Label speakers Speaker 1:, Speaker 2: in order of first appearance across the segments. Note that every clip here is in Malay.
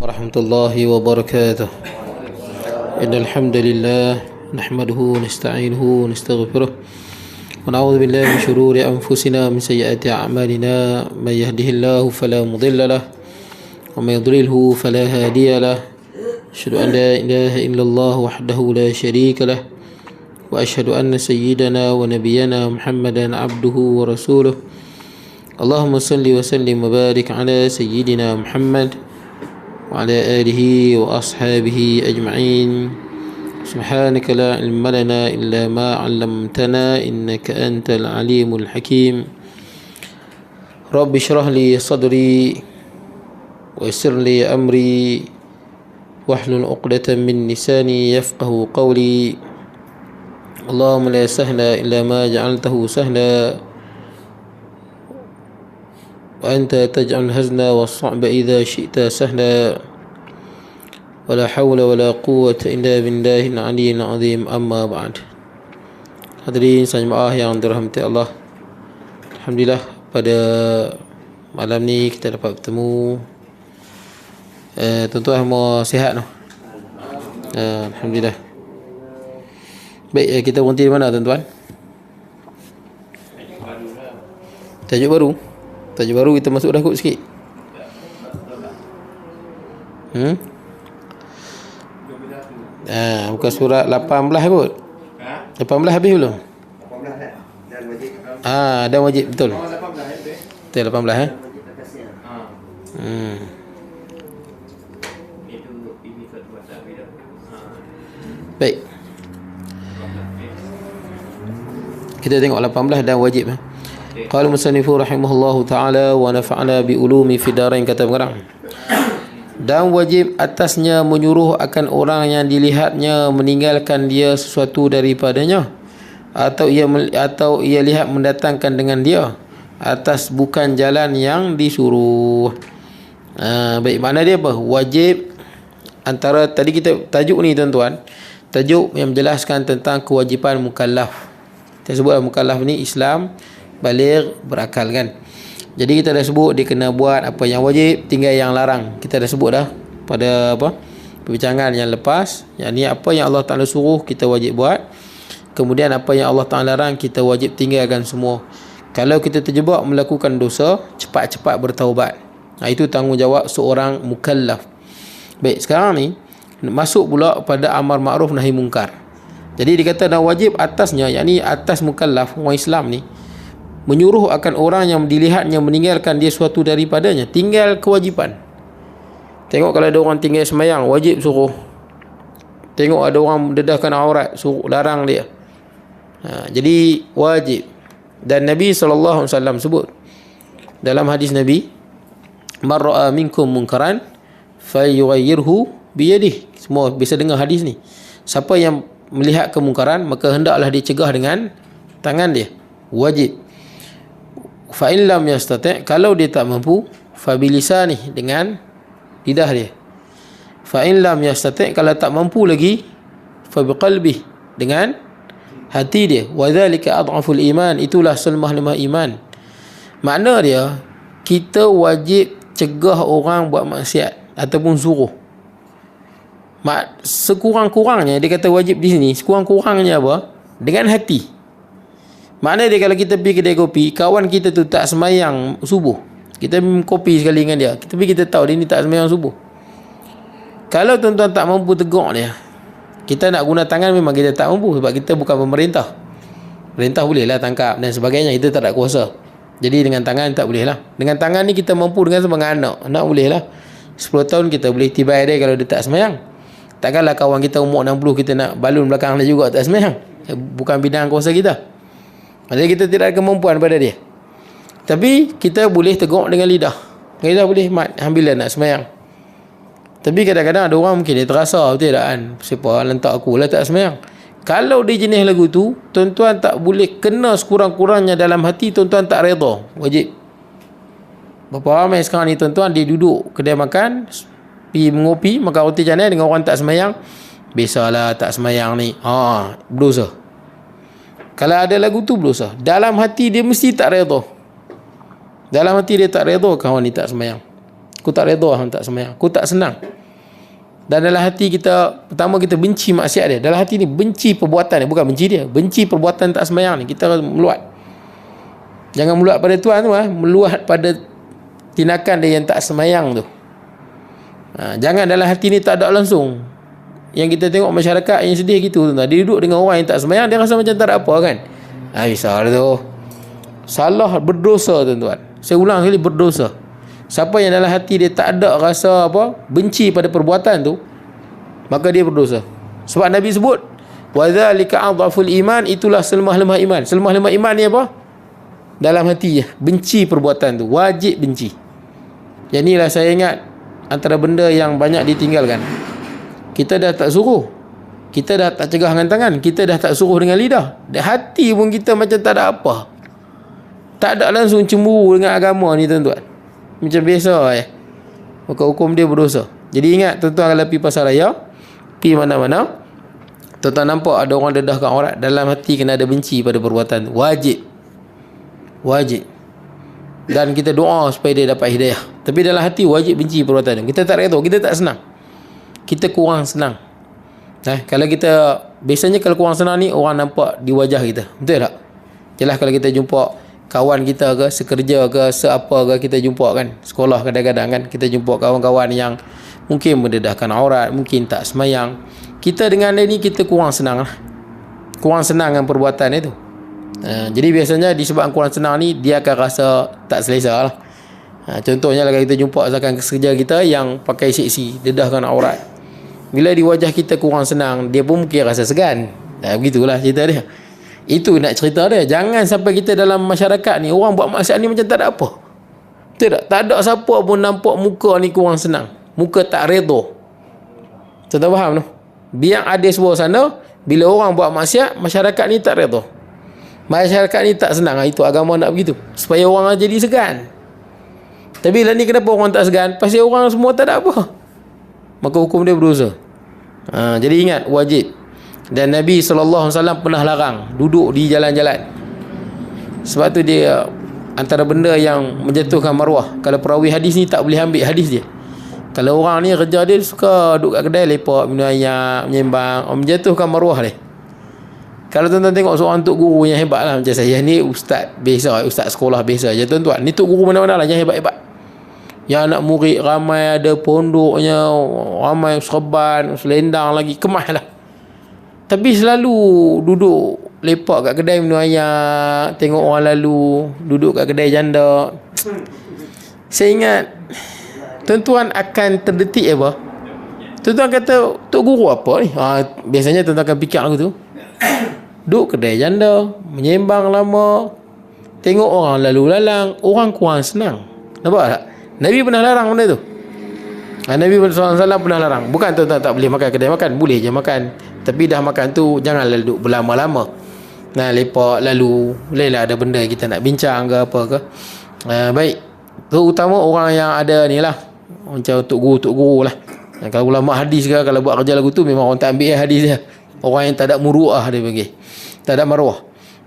Speaker 1: ورحمة الله وبركاته. إن الحمد لله نحمده ونستعينه ونستغفره ونعوذ بالله من شرور أنفسنا ومن سيئات أعمالنا. من يهده الله فلا مضل له ومن يضلله فلا هادي له. أشهد أن لا إله إلا الله وحده لا شريك له وأشهد أن سيدنا ونبينا محمدا عبده ورسوله. اللهم صل وسلم وبارك على سيدنا محمد وعلى آله وأصحابه أجمعين. سبحانك لا علم لنا إلا ما علمتنا إنك أنت العليم الحكيم. رب اشرح لي صدري ويسر لي أمري واحلل عقدة من لساني يفقه قولي. اللهم لا سهل إلا ما جعلته سهلا وأنت تجعل الحزن والصعب إذا شئت سهلا. ولا حول ولا قوة إلا بالله العلي العظيم. أما بعد. Hadirin jemaah yang dirahmati Allah, alhamdulillah pada malam ni kita dapat bertemu. Tuan-tuan semua sihat noh? Alhamdulillah. Baik, kita berhenti di mana tuan-tuan? Tajuk baru. Tajuk baru kita masuk dah kot sikit. Bukan surat 18 kot. 18 habis belum? 18 dah. Dan wajib. Dan wajib betul. 18 betul 18 Baik. Kita tengok 18 dan wajib. Qala musannifu rahimahullahu ta'ala wa nafa'ana bi ulumi fi darain, kata pengarang. Dan wajib atasnya menyuruh akan orang yang dilihatnya meninggalkan dia sesuatu daripadanya, atau ia lihat mendatangkan dengan dia atas bukan jalan yang disuruh. Baik, makna dia apa? Wajib antara tadi kita tajuk ni tuan-tuan, tajuk yang menjelaskan tentang kewajipan mukallaf. Kita sebut mukallaf ni Islam baligh, berakal kan. Jadi kita dah sebut dia kena buat apa yang wajib, tinggal yang larang. Kita dah sebut dah pada perbincangan yang lepas. Yang ni apa yang Allah Ta'ala suruh kita wajib buat. Kemudian apa yang Allah Ta'ala larang kita wajib tinggalkan semua. Kalau kita terjebak melakukan dosa, cepat-cepat bertaubat. Itu tanggungjawab seorang mukallaf. Baik, sekarang ni masuk pula pada amar ma'ruf nahi mungkar. Jadi dikata dah wajib atasnya, yakni atas mukallaf orang Islam ni, menyuruh akan orang yang dilihatnya meninggalkan dia suatu daripadanya. Tinggal kewajipan. Tengok kalau ada orang tinggal semayang, wajib suruh. Tengok ada orang dedahkan aurat, suruh larang dia. Jadi wajib. Dan Nabi SAW sebut dalam hadis Nabi, man ra'a minkum munkaran falyughayyirhu biyadihi. Semua bisa dengar hadis ni. Siapa yang melihat kemungkaran, maka hendaklah dia cegah dengan tangan dia. Wajib. Fa in lam yastati', kalau dia tak mampu, fa bilisanihi, dengan lidah dia. Fa in lam yastati', kalau tak mampu lagi, fa biqalbihi, dengan hati dia. Wa dzalika adhaful iman, itulah selemah-lemah iman. Makna dia, kita wajib cegah orang buat maksiat ataupun suruh. Sekurang-kurangnya dia kata wajib di sini, sekurang-kurangnya apa? Dengan hati. Makna dia kalau kita pergi kedai kopi, kawan kita tu tak semayang subuh, kita minum kopi sekali dengan dia, kita tahu dia ni tak semayang subuh. Kalau tuan-tuan tak mampu tegur dia, kita nak guna tangan memang kita tak mampu, sebab kita bukan pemerintah. Pemerintah bolehlah tangkap dan sebagainya, kita tak ada kuasa. Jadi dengan tangan tak boleh lah. Dengan tangan ni kita mampu dengan sebagai anak boleh lah. 10 tahun kita boleh tibai dia kalau dia tak semayang. Takkanlah kawan kita umur 60 kita nak balun belakang dia juga tak semayang. Bukan bidang kuasa kita. Maksudnya kita tidak ada kemampuan pada dia. Tapi kita boleh tegur dengan lidah. Kita boleh, mat, alhamdulillah nak semayang. Tapi kadang-kadang ada orang mungkin dia terasa, betul tak kan? Siapa lantak aku lah tak semayang. Kalau dia jenis lagu tu, tuan-tuan tak boleh kena sekurang-kurangnya dalam hati, tuan-tuan tak redha. Wajib. Berapa ramai sekarang ni tuan-tuan, dia duduk kedai makan, pergi mengopi, makan roti canai dengan orang tak semayang. Biasalah tak semayang ni. Berdosa. Kalau ada lagu tu berdosa. Dalam hati dia mesti tak redha. Dalam hati dia tak redha kawan ni tak semayang. Aku tak redha hang tak sembahyang. Aku tak senang. Dan dalam hati kita, pertama kita benci maksiat dia. Dalam hati ni benci perbuatan dia, bukan benci dia. Benci perbuatan tak sembahyang ni. Kita meluat. Jangan meluat pada Tuhan tu, meluat pada tindakan dia yang tak sembahyang tu. Jangan dalam hati ni tak ada langsung. Yang kita tengok masyarakat yang sedih gitu, dia duduk dengan orang yang tak sembahyang, dia rasa macam tak ada apa kan. Besar tu. Salah, berdosa tuan-tuan. Saya ulang sekali, berdosa. Siapa yang dalam hati dia tak ada rasa benci pada perbuatan tu, maka dia berdosa. Sebab Nabi sebut, wa dzalika adhaful iman, itulah selemah-lemah iman. Selemah-lemah iman ni apa? Dalam hati je, benci perbuatan tu, wajib benci. Yang inilah saya ingat antara benda yang banyak ditinggalkan. Kita dah tak suruh, kita dah tak cegah dengan tangan, kita dah tak suruh dengan lidah, hati pun kita macam tak ada apa. Tak ada langsung cemburu dengan agama ni tuan-tuan. Macam biasa maka hukum dia berdosa. Jadi ingat tuan-tuan, kalau pergi pasar raya, pergi mana-mana, tuan-tuan nampak ada orang dedahkan aurat, dalam hati kena ada benci pada perbuatan tu. Wajib. Dan kita doa supaya dia dapat hidayah. Tapi dalam hati wajib benci perbuatan tu. Kita tak redha, kita tak senang, kita kurang senang. Kalau kita, biasanya kalau kurang senang ni orang nampak di wajah kita, betul tak? Jelas kalau kita jumpa kawan kita ke, sekerja ke, seapa ke, kita jumpa kan, sekolah kadang-kadang kan, kita jumpa kawan-kawan yang mungkin mendedahkan aurat, mungkin tak semayang, kita dengan dia ni kita kurang senang lah. Kurang senang dengan perbuatan itu. Jadi biasanya disebabkan kurang senang ni, dia akan rasa tak selesa lah. Contohnya kalau kita jumpa rakan kerja kita yang pakai seksi, dedahkan aurat, bila di wajah kita kurang senang, dia pun mungkin rasa segan. Begitulah cerita dia. Itu nak cerita dia. Jangan sampai kita dalam masyarakat ni, orang buat maksiat ni macam tak ada apa. Betul tak? Tak ada siapa pun nampak muka ni kurang senang, muka tak redha. Tuan-tuan faham tu? Biar ada sebuah sana, bila orang buat maksiat, masyarakat ni tak redha, masyarakat ni tak senang. Itu agama nak begitu, supaya orang jadi segan. Tapi lah ni kenapa orang tak segan? Pasal orang semua tak ada apa, maka hukum dia berdosa. Jadi ingat, wajib. Dan Nabi SAW pernah larang duduk di jalan-jalan. Sebab tu dia antara benda yang menjatuhkan maruah. Kalau perawi hadis ni tak boleh ambil hadis dia. Kalau orang ni kerja dia suka duduk kat kedai lepak, minum air, menyembang, menjatuhkan maruah dia. Kalau tuan-tuan tengok seorang tok guru yang hebat lah, macam saya ni ustaz biasa, ustaz sekolah biasa je tuan-tuan. Ni tok guru mana-mana lah yang hebat-hebat, yang anak murid ramai, ada pondoknya ramai, serban, selendang lagi, kemas lah. Tapi selalu duduk lepak kat kedai minum air, tengok orang lalu, duduk kat kedai janda. Saya ingat tuan-tuan akan terdetik apa? Tuan-tuan kata, tok guru apa ni? Biasanya tuan-tuan akan fikir lagu tu. Duduk kedai janda, menyembang lama, tengok orang lalu lalang, orang kurang senang. Nampak tak? Nabi pernah larang benda tu. Nabi SAW pernah larang. Bukan tuan-tuan tak boleh makan kedai makan, boleh je makan. Tapi dah makan tu janganlah duduk berlama-lama. Lepak lalu, bolehlah ada benda kita nak bincang ke apa ke. Baik. Terutama orang yang ada ni lah, macam tok guru lah. Kalau ulama hadis ke, kalau buat kerja lagu tu, memang orang tak ambil hadis dia. Orang yang tak ada muruah dia panggil, tak ada maruah.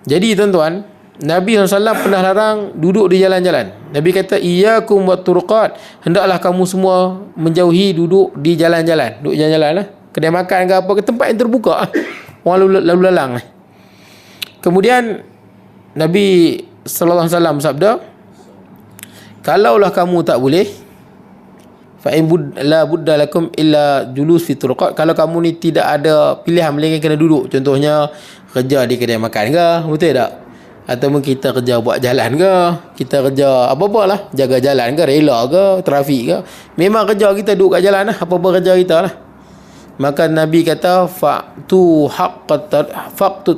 Speaker 1: Jadi tuan-tuan, Nabi SAW pernah larang duduk di jalan-jalan. Nabi kata, iyyakum wat turuqat, hendaklah kamu semua menjauhi duduk di jalan-jalan. Duduk jalan-jalan lah, kedai makan ke apa ke, tempat yang terbuka orang lalu lalang. Kemudian Nabi SAW sabda, kalaulah kamu tak boleh, fa in la budda lakum illa julus fi turuqat, kalau kamu ni tidak ada pilihan melainkan kena duduk, contohnya kerja di kedai makan ke, betul tak? Ataupun kita kerja buat jalan ke, kita kerja apa-apa lah, jaga jalan ke, rela ke, trafik ke, memang kerja kita duduk kat jalan lah, apa-apa kerja kita lah. Maka Nabi kata, fa'tu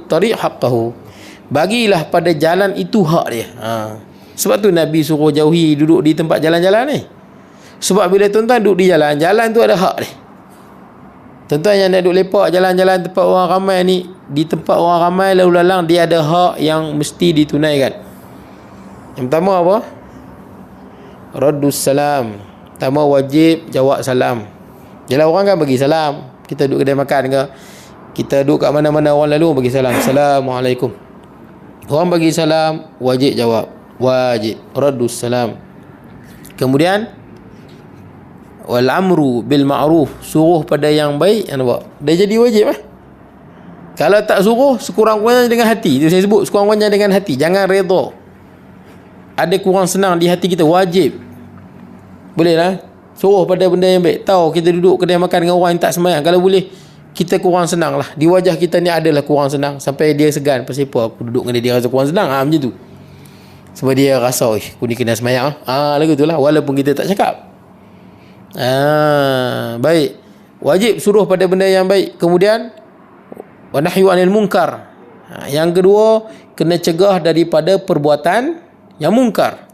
Speaker 1: tariq haqqahu, bagilah pada jalan itu hak dia. Sebab tu Nabi suruh jauhi duduk di tempat jalan-jalan ni. Sebab bila tuan-tuan duduk di jalan, jalan tu ada hak dia. Tuan-tuan yang nak duduk lepak jalan-jalan tempat orang ramai ni, di tempat orang ramai lalu lalang, dia ada hak yang mesti ditunaikan. Yang pertama apa? Raddus salam. Pertama, wajib jawab salam. Jelah orang kan bagi salam, kita duduk kedai makan ke, kita duduk kat mana-mana orang lalu bagi salam, Assalamualaikum. Orang bagi salam, wajib jawab, wajib raddus salam. Kemudian wal amru bil ma'ruf, suruh pada yang baik, nampak? Dia jadi wajib lah. Kalau tak suruh, sekurang-kurangnya dengan hati. Itu saya sebut, sekurang-kurangnya dengan hati. Jangan redha. Ada kurang senang di hati kita, wajib. Boleh lah. Suruh pada benda yang baik. Tahu kita duduk kedai makan dengan orang yang tak sembahyang, kalau boleh, kita kurang senang lah. Di wajah kita ni adalah kurang senang. Sampai dia segan. Pasal apa aku duduk dengan dia rasa kurang senang? Macam tu. Sebab dia rasa, aku ni kena sembahyang. Lagu tu lah. Walaupun kita tak cakap. Baik. Wajib suruh pada benda yang baik. Kemudian wa nahyu anil munkar. Yang kedua, kena cegah daripada perbuatan yang mungkar.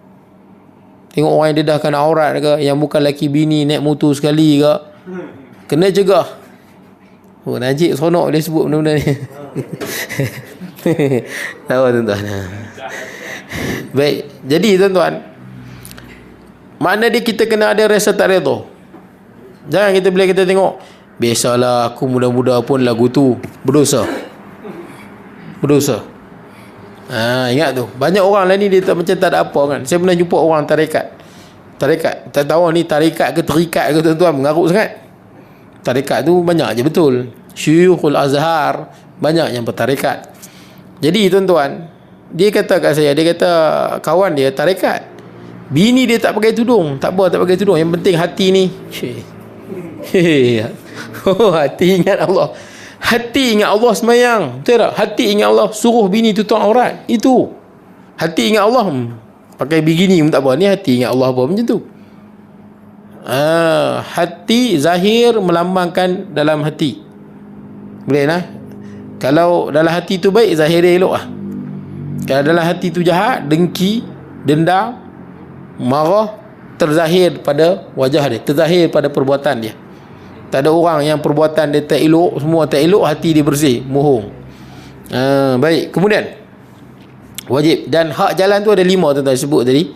Speaker 1: Tengok orang yang dedahkan aurat ke, yang bukan laki bini, naik motor sekali ke, kena cegah. Najib seronok dia sebut benda-benda ni. Tahu tuan-tuan. Baik. Jadi tuan-tuan, makna dia kita kena ada rasa tak redha. Jangan kita bila kita tengok, biasalah aku muda-muda pun lagu tu berdosa. Ingat tu. Banyak orang lah ni dia tak, macam tak ada apa kan. Saya pernah jumpa orang tarekat. Tak tahu ni tarekat ke terikat ke tuan-tuan, mengarut sangat. Tarekat tu banyak je betul. Syuyukhul Azhar banyak yang bertarekat. Jadi tuan-tuan, dia kata kat saya, dia kata kawan dia tarekat, bini dia tak pakai tudung. Tak apa tak pakai tudung, yang penting hati ni. Hati ingat Allah. Hati ingat Allah semayang. Betul tak? Hati ingat Allah, suruh bini tutup aurat. Itu hati ingat Allah. Pakai bikini pun tak apa. Ni hati ingat Allah apa macam tu. Hati zahir melambangkan dalam hati. Boleh lah. Kalau dalam hati tu baik, zahir dia elok lah. Kalau dalam hati tu jahat, dengki, dendam, marah, terzahir pada wajah dia, terzahir pada perbuatan dia. Tak ada orang yang perbuatan dia tak elok, semua tak elok, hati dia bersih, mohong. Baik. Kemudian wajib. Dan hak jalan tu ada 5 tuan-tuan sebut tadi.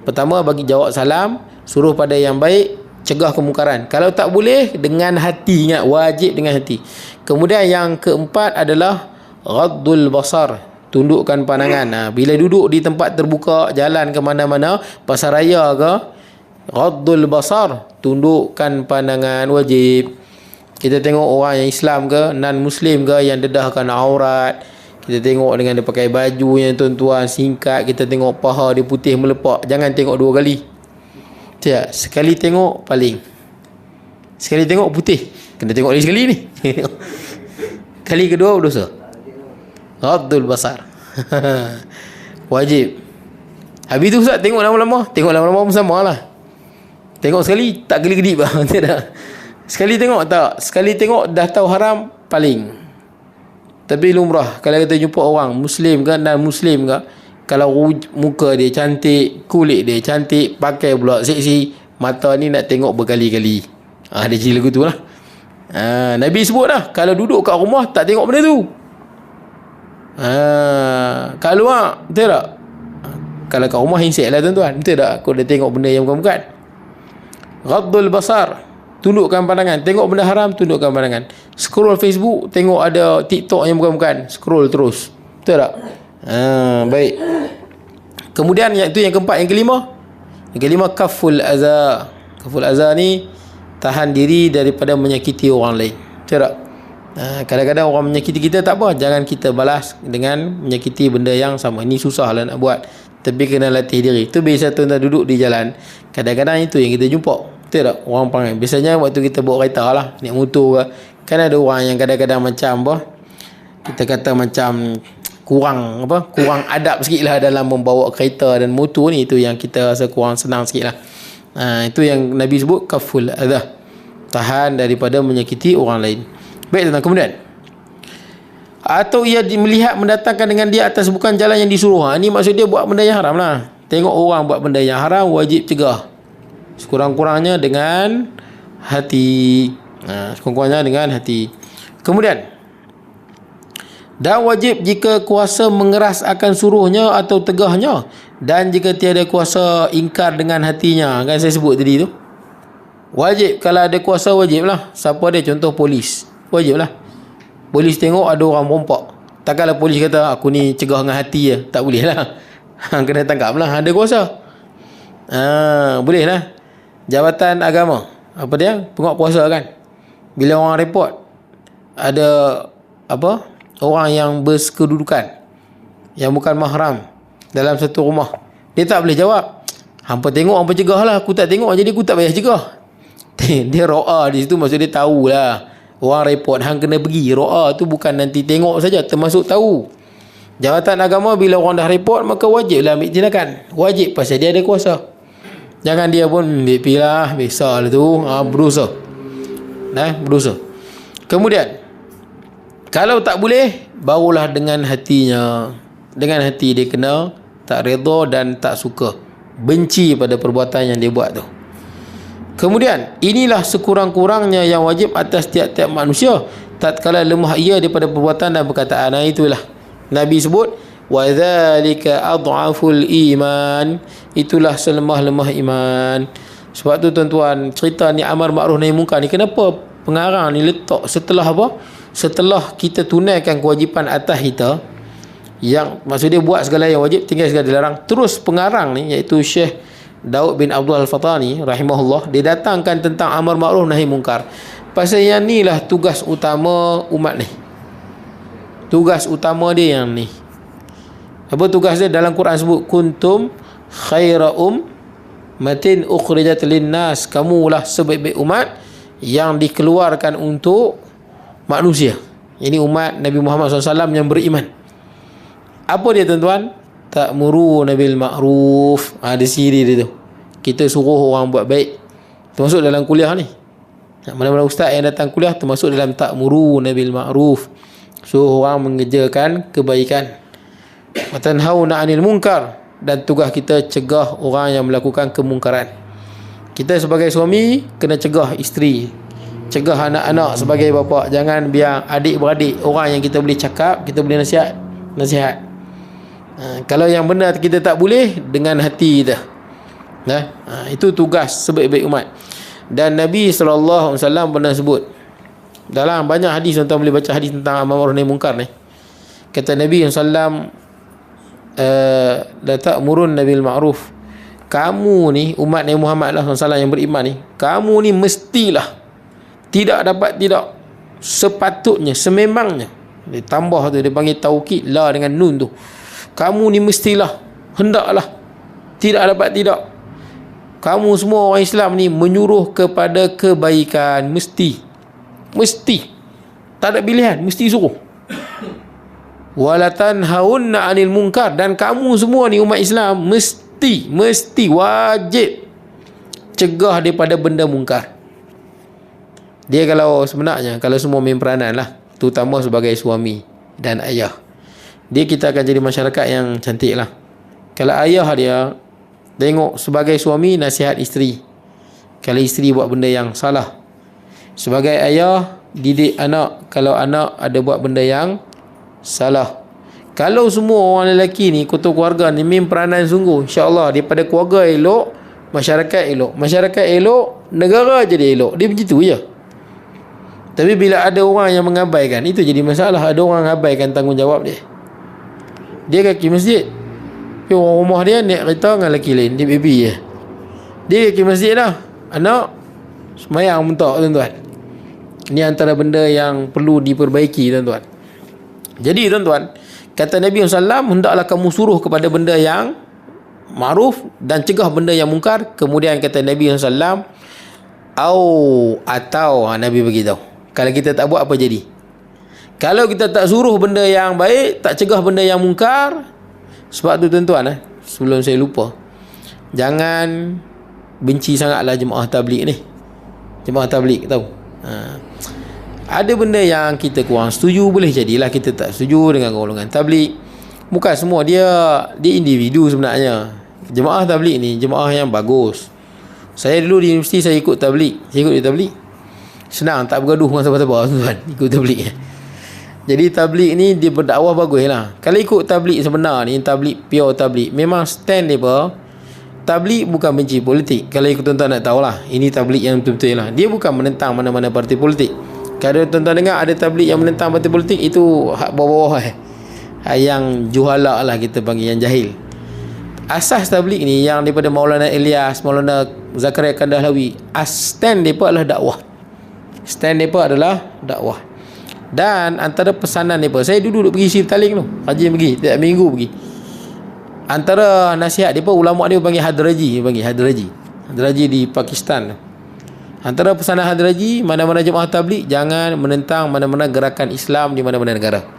Speaker 1: Pertama, bagi jawab salam, suruh pada yang baik, cegah kemungkaran. Kalau tak boleh, dengan hati. Ingat, wajib dengan hati. Kemudian yang keempat adalah ghaddul basar, tundukkan pandangan. Bila duduk di tempat terbuka, jalan ke mana-mana, pasar raya ke, ghaddul basar, tundukkan pandangan, wajib. Kita tengok orang yang Islam ke, non-Muslim ke, yang dedahkan aurat, kita tengok dengan dia pakai baju yang tuan-tuan singkat, kita tengok paha dia putih melepak, jangan tengok 2 kali. Tak, sekali tengok paling. Sekali tengok putih, kena tengok lagi sekali ni. Kali kedua berdosa. Ghaddul basar. Wajib. Habis tu Ustaz tengok lama-lama. Tengok lama-lama pun sama lah. Tengok sekali tak geli-gedip lah. Tak. Sekali tengok tak. Sekali tengok dah tahu haram, paling. Tapi lumrah kalau kita jumpa orang Muslim ke dan Muslim ke, kalau muka dia cantik, kulit dia cantik, pakai pula seksi, mata ni nak tengok berkali-kali. Dia cerita lagu tu lah. Nabi sebut dah, kalau duduk kat rumah tak tengok benda tu. Kat luar, betul tak? Kalau kat rumah insek lah tuan-tuan, betul tak? Kau dah tengok benda yang bukan-bukan. Ghaddul basar, tundukkan pandangan. Tengok benda haram, tundukkan pandangan. Scroll Facebook, tengok ada TikTok yang bukan-bukan, scroll terus. Betul tak? Baik. Kemudian itu yang keempat. Yang kelima kaful aza. Kaful aza ni tahan diri daripada menyakiti orang lain. Betul tak? Kadang-kadang orang menyakiti kita, tak apa, jangan kita balas dengan menyakiti benda yang sama. Ini susah lah nak buat, tapi kena latih diri. Itu biasa tuan-tuan duduk di jalan, kadang-kadang itu yang kita jumpa. Betul tak? Orang panggil. Biasanya waktu kita bawa kereta lah, naik motor ke, kan ada orang yang kadang-kadang macam apa, kita kata macam kurang adab sikit lah dalam membawa kereta dan motor ni. Itu yang kita rasa kurang senang sikit lah. Itu yang Nabi sebut kaful adha, tahan daripada menyakiti orang lain. Baik tuan-tuan. Kemudian, atau ia melihat mendatangkan dengan dia atas bukan jalan yang disuruh. Ini maksud dia buat benda yang haram lah. Tengok orang buat benda yang haram, wajib cegah. Sekurang-kurangnya dengan hati. Sekurang-kurangnya dengan hati. Kemudian, dan wajib jika kuasa mengeras akan suruhnya atau tegahnya, dan jika tiada kuasa ingkar dengan hatinya. Kan saya sebut tadi tu. Wajib. Kalau ada kuasa, wajib lah. Siapa dia? Contoh polis, wajib lah. Polis tengok ada orang merompak, takkanlah polis kata aku ni cegah dengan hati je. Tak boleh lah. Kena tangkap lah. Ada kuasa. Boleh lah. Jabatan agama, apa dia, penguat puasa kan. Bila orang report ada apa, orang yang berkedudukan yang bukan mahram dalam satu rumah, dia tak boleh jawab, hampa tengok hampa cegah lah, aku tak tengok jadi aku tak payah cegah. Dia ro'a di situ, maksud dia tahulah orang report hang kena pergi. Ro'a tu bukan nanti tengok saja, termasuk tahu. Jabatan agama bila orang dah report maka wajiblah ambil tindakan, wajib, pasal dia ada kuasa. Jangan dia pun pilah biasalah tu, berusaha. Berusaha. Kemudian kalau tak boleh, barulah dengan hatinya. Dengan hati dia kena tak redha dan tak suka, benci pada perbuatan yang dia buat tu. Kemudian inilah sekurang-kurangnya yang wajib atas tiap-tiap manusia tatkala lemah ia daripada perbuatan dan perkataan. Itulah Nabi sebut wa dzalika adhaful iman, itulah selemah-lemah iman. Sebab tu tuan-tuan, cerita ni amar ma'ruf nahi munkar ni, kenapa pengarang ni letak setelah apa? Setelah kita tunaikan kewajipan atas kita, yang maksud dia buat segala yang wajib, tinggal segala dilarang. Terus pengarang ni iaitu Syekh Daud bin Abdul Al-Fatani rahimahullah, dia datangkan tentang amar ma'ruf nahi munkar. Pasal yang ni lah tugas utama umat ni. Tugas utama dia yang ni. Apa tugas dia? Dalam Quran sebut kuntum khaira ummatin ukhrijat linnas, kamulah sebaik-baik umat yang dikeluarkan untuk manusia. Ini umat Nabi Muhammad SAW yang beriman. Apa dia tuan-tuan? Ta'muruna bil ma'ruf. Ada siri dia tu. Kita suruh orang buat baik. Termasuk dalam kuliah ni. Mana-mana ustaz yang datang kuliah termasuk dalam ta'muruna bil ma'ruf. Suruh orang mengerjakan kebaikan. Wa tanhauna 'anil munkar, dan tugas kita cegah orang yang melakukan kemungkaran. Kita sebagai suami kena cegah isteri, cegah anak-anak sebagai bapa. Jangan biar adik-beradik, orang yang kita boleh cakap, kita boleh nasihat. Kalau yang benar kita tak boleh, dengan hati kita. Itu tugas sebaik-baik umat. Dan Nabi SAW pernah sebut dalam banyak hadis, tuan-tuan boleh baca hadis tentang amar ma'ruf nahi munkar ni. Kata Nabi SAW, la ta'murun bil ma'ruf, kamu ni umat Nabi Muhammad SAW yang beriman ni, kamu ni mestilah, tidak dapat tidak, sepatutnya, sememangnya. Dia tambah tu, dia panggil taukid, la dengan nun tu. Kamu ni mestilah, hendaklah, tidak dapat tidak, kamu semua orang Islam ni menyuruh kepada kebaikan. Mesti tak ada pilihan, mesti suruh. Walatan haunna 'anil munkar, dan kamu semua ni umat Islam mesti wajib cegah daripada benda mungkar. Dia kalau sebenarnya kalau semua main peranan lah, terutama sebagai suami dan ayah, kita akan jadi masyarakat yang cantik lah. Kalau ayah dia tengok sebagai suami nasihat isteri, kalau isteri buat benda yang salah, sebagai ayah didik anak kalau anak ada buat benda yang salah. Kalau semua orang lelaki ni, ketua keluarga ni main peranan sungguh, insya-Allah daripada keluarga elok, masyarakat elok, negara jadi elok. Dia begitu je. Tapi bila ada orang yang mengabaikan, itu jadi masalah. Ada orang mengabaikan tanggungjawab dia. Dia kaki masjid, tapi orang rumah dia naik kereta dengan lelaki lain, dia baby je. Dia kaki masjid dah, anak semayang mentok, tuan-tuan. Ini antara benda yang perlu diperbaiki, tuan-tuan. Jadi tuan-tuan, kata Nabi SAW, hendaklah kamu suruh kepada benda yang ma'ruf dan cegah benda yang mungkar. Kemudian kata Nabi SAW, atau Nabi beritahu, kalau kita tak buat apa jadi? Kalau kita tak suruh benda yang baik, tak cegah benda yang mungkar. Sebab tu tuan-tuan, sebelum saya lupa, jangan benci sangatlah jemaah tabligh ni. Jemaah tabligh tahu, ada benda yang kita kurang setuju, boleh jadilah kita tak setuju dengan golongan tabligh. Bukan semua, dia individu sebenarnya. Jemaah tabligh ni jemaah yang bagus. Saya dulu di universiti saya ikut tabligh. Saya ikut di tabligh. Senang, tak bergaduh dengan siapa-siapa, tuan. Ikut tabligh. Jadi tabligh ni dia berdakwah bagus lah. Kalau ikut tabligh sebenar ni, tabligh pure tabligh, memang stand dia apa? Tabligh bukan benci politik. Kalau ikut tuan-tuan nak tahulah, ini tabligh yang betul-betul lah. Dia bukan menentang mana-mana parti politik. Kalau tuan-tuan dengar ada tabligh yang menentang parti politik, itu hak bawah-bawah, yang juhala lah kita panggil, yang jahil. Asas tabligh ni yang daripada Maulana Ilyas, Maulana Zakaria Kandahlawi, stand mereka adalah dakwah. Stand mereka adalah dakwah. Dan antara pesanan mereka, saya dulu pergi Sibtaling tu, kajian pergi, tiap minggu pergi. Antara nasihat mereka, ulama dia panggil Hadraji di Pakistan. Antara pesanan Hadraji, mana-mana jemaah tabligh jangan menentang mana-mana gerakan Islam di mana-mana negara.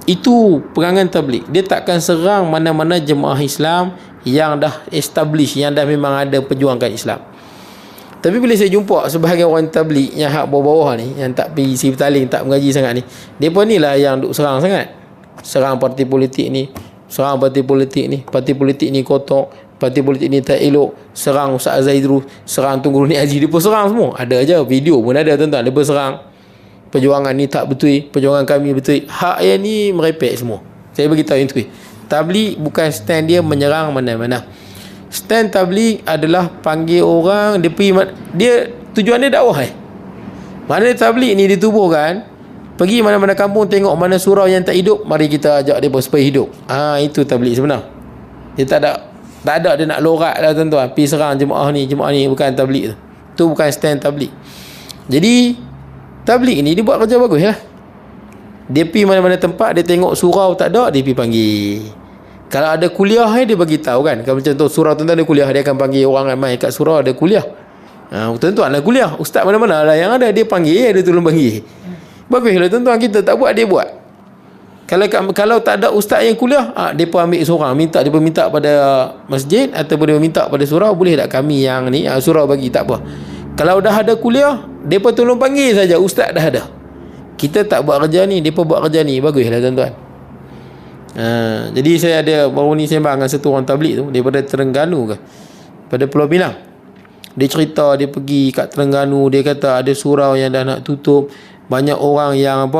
Speaker 1: Itu perangan tabligh. Dia takkan serang mana-mana jemaah Islam yang dah establish, yang dah memang ada perjuangkan Islam. Tapi bila saya jumpa sebahagian orang tabligh yang hak bawah-bawah ni, yang tak pergi Sibtaling, tak mengaji sangat ni, depa ni lah yang duk serang sangat. Serang parti politik ni, serang parti politik ni, parti politik ni kotor, parti politik ni tak elok, serang Ustaz Zaidru, serang Tunggul Ni Haji, depa serang semua. Ada aja video pun ada tuan-tuan, depa serang. Perjuangan ni tak betul, perjuangan kami betul. Hak yang ni merepek semua. Saya beritahu yang tu. Tabligh bukan stand dia menyerang mana-mana. Stand tabligh adalah panggil orang, dia pergi, dia tujuan dia dakwah. Mana tabligh ni ditubuhkan, pergi mana-mana kampung tengok mana surau yang tak hidup, mari kita ajak dia supaya hidup. Itu tabligh sebenar. Dia tak ada dia nak lorat lah tuan-tuan, pergi serang jemaah ni bukan tabligh tu. Tu bukan stand tabligh. Jadi tabligh ni dia buat kerja bagus lah. Dia pergi mana-mana tempat, dia tengok surau tak ada, dia pergi panggil. Kalau ada kuliah dia bagi tahu kan. Kalau macam tu surau tuan-tuan ada kuliah, dia akan panggil orang ramai kat surau ada kuliah. Tuan-tuan lah kuliah, ustaz mana-mana lah yang ada, dia panggil, dia tolong panggil. Baguslah tuan-tuan, kita tak buat, dia buat. Kalau tak ada ustaz yang kuliah, depa ambil seorang, depa minta pada masjid ataupun depa minta pada surau, boleh tak kami yang ni surau bagi, tak apa. Kalau dah ada kuliah, depa tolong panggil saja, ustaz dah ada. Kita tak buat kerja ni, depa buat kerja ni. Baguslah tuan-tuan. Jadi saya ada baru ni sembang dengan satu orang tabligh tu daripada Terengganu ke, pada Pulau Pinang. Dia cerita dia pergi kat Terengganu, dia kata ada surau yang dah nak tutup, banyak orang yang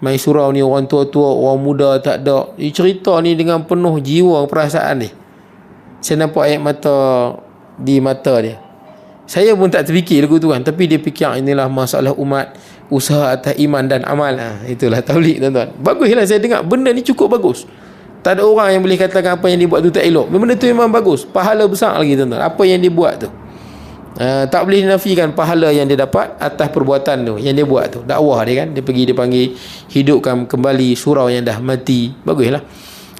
Speaker 1: main surau ni, orang tua-tua, orang muda tak ada. Dia cerita ni dengan penuh jiwa perasaan dia. Saya nampak air mata di mata dia. Saya pun tak terfikir lagu tu kan, tapi dia fikir inilah masalah umat, usaha atas iman dan amal. Itulah tabligh tuan-tuan. Baguslah saya dengar, benda ni cukup bagus. Tak ada orang yang boleh katakan apa yang dia buat tu tak elok. Benda tu memang bagus, pahala besar lagi tuan-tuan. Apa yang dia buat tu tak boleh dinafikan pahala yang dia dapat atas perbuatan tu yang dia buat tu. Dakwah dia kan, dia pergi, dia panggil, hidupkan kembali surau yang dah mati. Baguslah.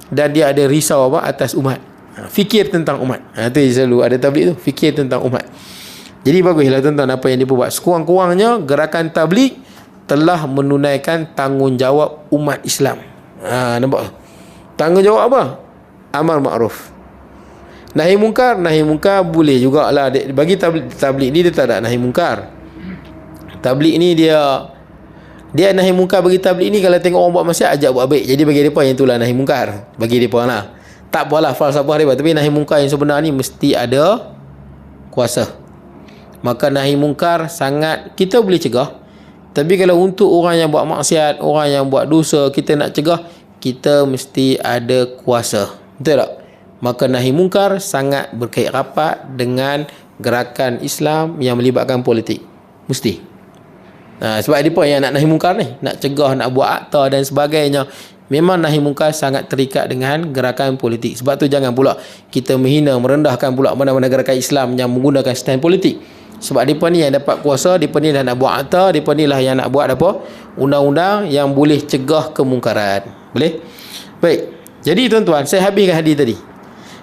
Speaker 1: Dan dia ada risau atas umat, fikir tentang umat. Tu selalu ada tabligh tu, fikir tentang umat. Jadi baguslah tuan-tuan apa yang dia buat. Sekurang-kurangnya gerakan tabligh telah menunaikan tanggungjawab umat Islam. Nampak? Tanggungjawab apa? Amar ma'ruf, nahi mungkar. Nahi mungkar boleh jugalah. Bagi tabligh ni dia tak ada nahi mungkar. Tabligh ni dia nahi mungkar. Bagi tabligh ni kalau tengok orang buat maksiat, ajak buat baik. Jadi bagi depa yang itulah nahi mungkar. Bagi depa lah. Tak apalah falsafah dia, tapi nahi mungkar yang sebenar ni mesti ada kuasa. Maka nahi mungkar sangat kita boleh cegah. Tapi kalau untuk orang yang buat maksiat, orang yang buat dosa, kita nak cegah, kita mesti ada kuasa. Betul tak? Maka nahi mungkar sangat berkait rapat dengan gerakan Islam yang melibatkan politik. Mesti. Sebab dia pun yang nak nahi mungkar ni, nak cegah, nak buat akta dan sebagainya. Memang nahi mungkar sangat terikat dengan gerakan politik. Sebab tu jangan pula kita menghina, merendahkan pula mana-mana gerakan Islam yang menggunakan stand politik. Sebab mereka ni yang dapat kuasa, mereka ni dah nak buat akta, mereka ni lah yang nak buat apa? Undang-undang yang boleh cegah kemungkaran. Boleh? Baik. Jadi tuan-tuan, saya habiskan hadis tadi.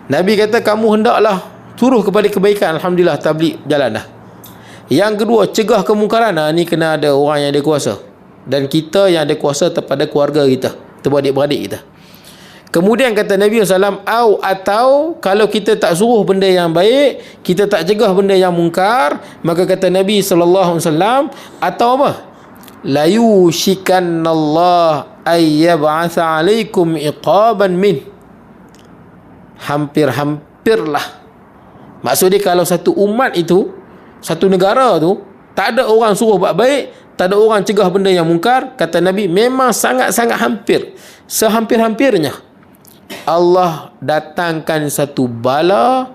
Speaker 1: Nabi kata kamu hendaklah suruh kepada kebaikan. Alhamdulillah, tabligh jalan dah. Yang kedua, cegah kemungkaran. Ni kena ada orang yang ada kuasa. Dan kita yang ada kuasa kepada keluarga kita, kepada adik-beradik kita. Kemudian kata Nabi SAW, atau kalau kita tak suruh benda yang baik, kita tak cegah benda yang mungkar, maka kata Nabi SAW, atau apa? La yushikannallah ayyab'atha alaikum iqaban min. Hampir-hampirlah. Maksudnya kalau satu umat itu, satu negara tu, tak ada orang suruh buat baik, tak ada orang cegah benda yang mungkar, kata Nabi, memang sangat-sangat hampir, sehampir-hampirnya Allah datangkan satu bala.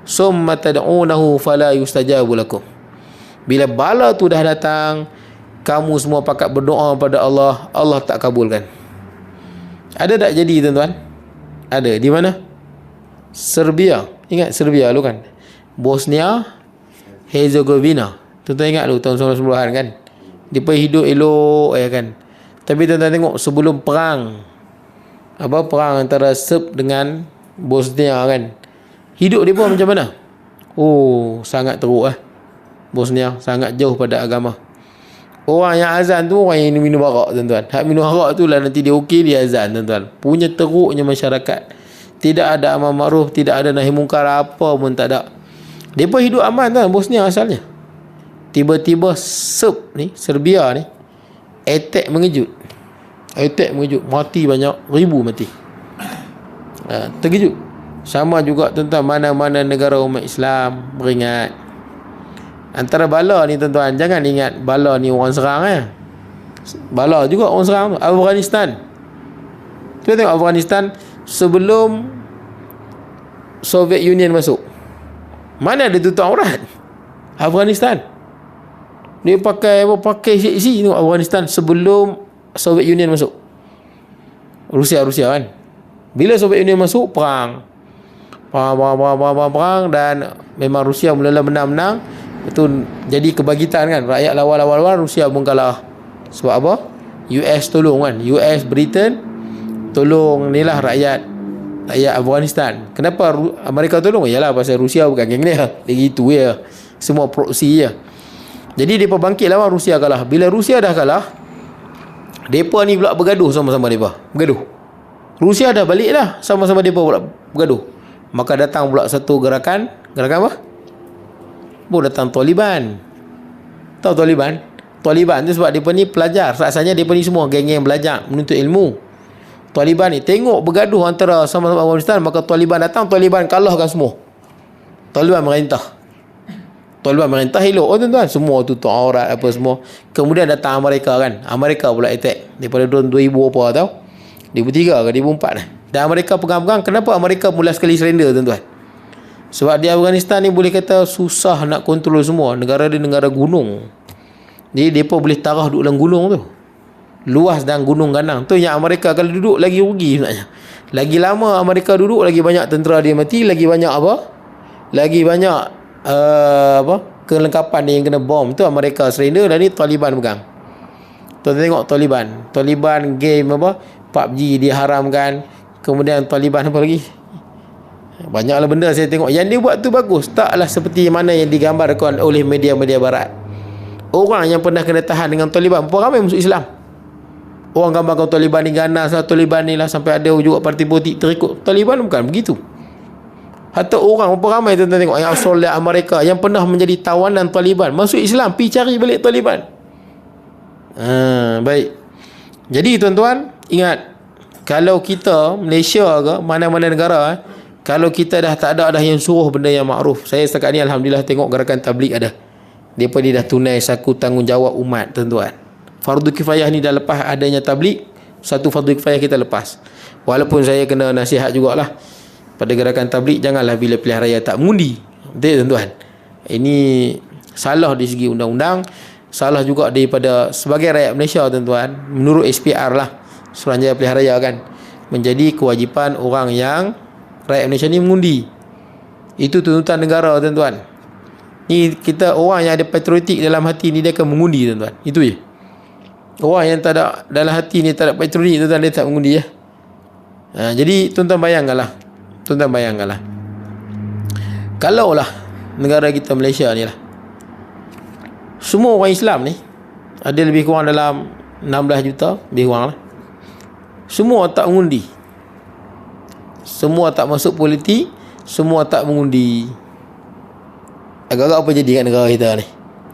Speaker 1: Summa tad'unahu fala yustajabu lakum. Bila bala tu dah datang, kamu semua pakat berdoa pada Allah, Allah tak kabulkan. Ada tak jadi tuan-tuan? Ada. Di mana? Serbia. Ingat Serbia lu kan? Bosnia Herzegovina. Tuan-tuan ingat lu tahun 1990-an kan? Dia hidup elok ya kan. Tapi tuan-tuan tengok sebelum perang, perang antara Serb dengan Bosnia kan, hidup dia pun macam mana? Oh, sangat teruk Bosnia sangat jauh pada agama. Orang yang azan tu orang yang minum arak tuan-tuan. Hak minum arak tu lah nanti dia okey, dia azan tuan-tuan. Punya teruknya masyarakat. Tidak ada amar makruf, tidak ada nahi mungkar, apa pun tak ada. Depa hidup aman tuan, Bosnia asalnya. Tiba-tiba Serbia ni attack mengejut. Mati banyak ribu mati. Terkejut. Sama juga tuan-tuan, mana-mana negara umat Islam beringat. Antara bala ni tuan-tuan, jangan ingat bala ni orang serang Bala juga orang serang. Afghanistan. Kita tengok Afghanistan sebelum Soviet Union masuk. Mana ada tutup aurat? Afghanistan. Dia pakai seksi tengok Afghanistan sebelum Soviet Union masuk. Rusia kan. Bila Soviet Union masuk, perang dan memang Rusia mula-mula menang. Itu jadi kebagitan kan. Rakyat lawan, Rusia pun kalah. Sebab apa? US tolong kan. US, Britain tolong inilah rakyat Afghanistan. Kenapa Amerika tolong? Yalah pasal Rusia bukan geng dia. Dia gitu ya. Semua proksi je. Jadi mereka bangkit lawan, Rusia kalah. Bila Rusia dah kalah, mereka ni pula bergaduh sama-sama mereka. Bergaduh. Rusia dah balik dah. Sama-sama mereka pula bergaduh. Maka datang pula satu gerakan. Gerakan apa? Datang Taliban. Tahu Taliban? Taliban tu sebab mereka ni pelajar. Asalnya mereka ni semua geng-geng belajar, menuntut ilmu. Taliban ni tengok bergaduh antara sama-sama Afghanistan, maka Taliban datang, Taliban kalahkan semua. Taliban merintah elok tuan-tuan. Semua tutup aurat apa semua. Kemudian datang Amerika kan. Amerika pula attack. Daripada tahun 2000 apa tahu? 2003 ke 2004 Dan Amerika pegang-pegang. Kenapa Amerika mula sekali surrender tuan-tuan? Sebab di Afghanistan ni boleh kata susah nak kontrol semua. Negara dia negara gunung. Jadi mereka boleh tarah duduk dalam gunung tu. Luas dan gunung ganang. Tu yang Amerika kalau duduk lagi rugi sebenarnya. Lagi lama Amerika duduk, lagi banyak tentera dia mati, lagi banyak Lagi banyak kelengkapan dia yang kena bom. Tu Amerika surrender dan ni Taliban pegang. Tuan tengok Taliban game PUBG diharamkan. Kemudian Taliban apa lagi? Banyaklah benda saya tengok. Yang dia buat tu bagus. Taklah seperti mana yang digambarkan oleh media-media barat. Orang yang pernah kena tahan dengan Taliban, berapa ramai masuk Islam? Orang gambarkan Taliban ni ganas lah, Taliban ni lah, sampai ada juga parti politik terikut. Taliban bukan begitu. Hatta orang berapa ramai tuan-tuan tengok yang asal dari Amerika yang pernah menjadi tawanan Taliban masuk Islam, pergi cari balik Taliban. Baik. Jadi tuan-tuan ingat, kalau kita Malaysia ke mana-mana negara, kalau kita dah tak ada yang suruh benda yang makruf. Saya setakat ni alhamdulillah tengok gerakan tabligh ada. Depa ni dah tunai saku tanggungjawab umat tuan-tuan. Fardu kifayah ni dah lepas adanya tabligh, satu fardu kifayah kita lepas. Walaupun saya kena nasihat jugalah pada gerakan tabligh, janganlah bila pilihan raya tak mengundi. Betul tuan-tuan. Ini salah di segi undang-undang, salah juga daripada sebagai rakyat Malaysia tuan-tuan. Menurut SPR lah, Suruhanjaya Pilihan Raya kan, menjadi kewajipan orang yang rakyat Malaysia ni mengundi. Itu tuntutan negara tuan-tuan. Ni kita orang yang ada patriotik dalam hati ni dia akan mengundi tuan-tuan. Itu je. Orang yang tak ada dalam hati ni tak ada patriotik tuan-tuan, dia tak mengundi ya. Jadi tuan-tuan bayangkanlah. Kalaulah negara kita Malaysia ni lah, semua orang Islam ni ada lebih kurang dalam 16 juta, lebih kurang lah, semua tak mengundi, semua tak masuk politik, semua tak mengundi, agak-agak apa jadi kat negara kita ni,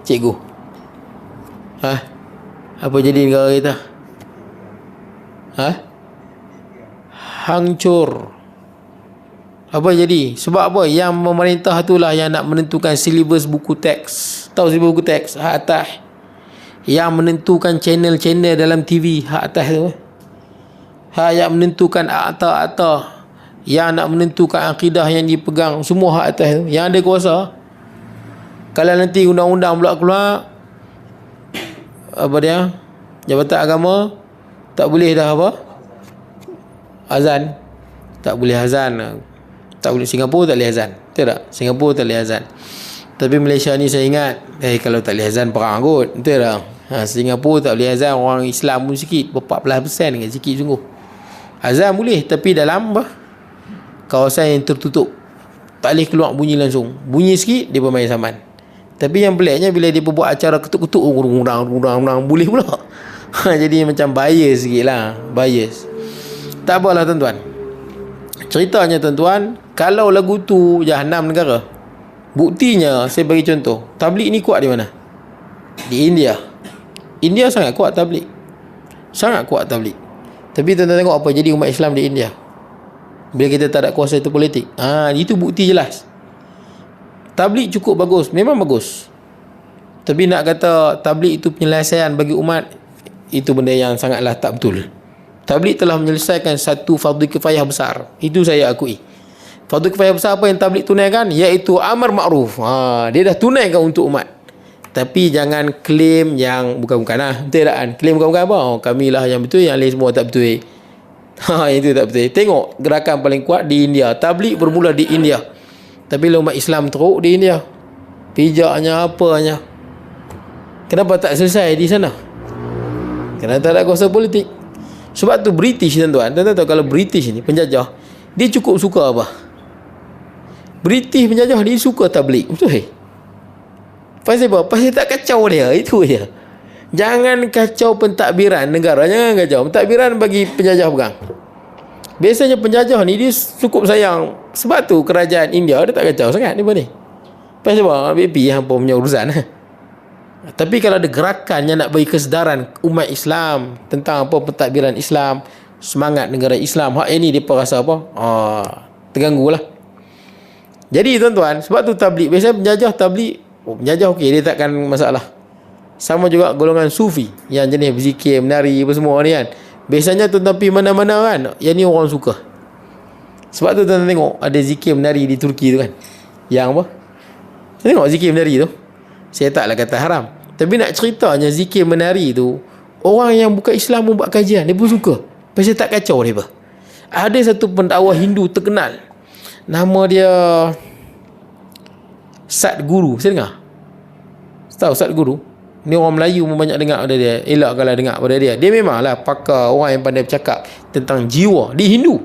Speaker 1: cikgu? Apa jadi negara kita? Hancur. Apa jadi? Sebab apa? Yang pemerintah itulah yang nak menentukan silibus buku teks. Tahu silibus buku teks? Hak atas. Yang menentukan channel-channel dalam TV. Hak atas tu. Hak yang menentukan akta-akta. Yang nak menentukan akidah yang dipegang. Semua hak atas tu. Yang ada kuasa. Kalau nanti undang-undang pula keluar, apa dia? Jabatan Agama tak boleh dah azan. Tak boleh azan. Tak boleh, Singapura tak boleh azan. Betul tak? Singapura tak boleh azan. Tapi Malaysia ni saya ingat, kalau tak boleh azan perang kot. Betul tak? Singapura tak boleh azan, orang Islam pun sikit, 14% dengan sikit sungguh. Azan boleh, tapi dalam kawasan yang tertutup. Tak boleh keluar bunyi langsung. Bunyi sikit, dia bermain saman. Tapi yang peliknya, bila dia buat acara ketuk-ketuk, rundang, boleh pula. Jadi macam bias sikit lah. Bias. Tak apalah tuan-tuan. Ceritanya tuan-tuan, kalau lagu tu Jahanam Negara, buktinya saya bagi contoh. Tabligh ni kuat di mana? Di India. India sangat kuat tabligh. Sangat kuat tabligh. Tapi tuan-tuan tengok apa jadi umat Islam di India bila kita tak ada kuasa itu politik. Itu bukti jelas. Tabligh cukup bagus, memang bagus. Tapi nak kata tabligh itu penyelesaian bagi umat, itu benda yang sangatlah tak betul. Tabligh telah menyelesaikan satu fardu kifayah besar. Itu saya akui. Fardu kifayah besar apa yang tabligh tunaikan? Iaitu amar ma'ruf. Dia dah tunaikan untuk umat. Tapi jangan klaim yang bukan-bukan lah. Betul tak kan? Klaim bukan-bukan apa? Kami lah yang betul, yang lain semua tak betul. Itu tak betul. Tengok gerakan paling kuat di India. Tabligh bermula di India. Tapi umat Islam teruk di India. Pijaknya apanya. Kenapa tak selesai di sana? Kerana tak ada kuasa politik. Sebab tu British tuan-tuan. Tuan-tuan tahu kalau British ni penjajah, dia cukup suka apa? British penjajah dia suka tabligh. Betul. Pasal apa? Pasal tak kacau dia. Itu je. Jangan kacau pentadbiran negara. Jangan kacau. Pentadbiran bagi penjajah pegang. Biasanya penjajah ni dia cukup sayang. Sebab tu kerajaan India dia tak kacau sangat ni ni. Pasal apa? BP hampa punya urusan. Tapi kalau ada gerakan yang nak bagi kesedaran umat Islam tentang apa pentadbiran Islam, semangat negara Islam, hak ini dia rasa apa? Terganggu lah. Jadi tuan-tuan, sebab tu tabligh. Biasanya penjajah tabligh, penjajah okey, dia takkan masalah. Sama juga golongan sufi yang jenis berzikir, menari apa semua ni kan. Biasanya tuan-tuan pergi mana-mana kan, yang ni orang suka. Sebab tu tuan-tuan tengok ada zikir menari di Turki tu kan. Yang apa? Tengok zikir menari tu. Saya taklah kata haram. Tapi nak ceritanya zikir menari tu, orang yang bukan Islam pun buat kajian, dia pun suka. Pasal tak kacau dia apa. Ada satu pendakwah Hindu terkenal. Nama dia Sadguru. Saya dengar? Tahu Sadguru? Ni orang Melayu pun banyak dengar pada dia. Elak kalau dengar pada dia. Dia memanglah pakar, orang yang pandai bercakap tentang jiwa di Hindu.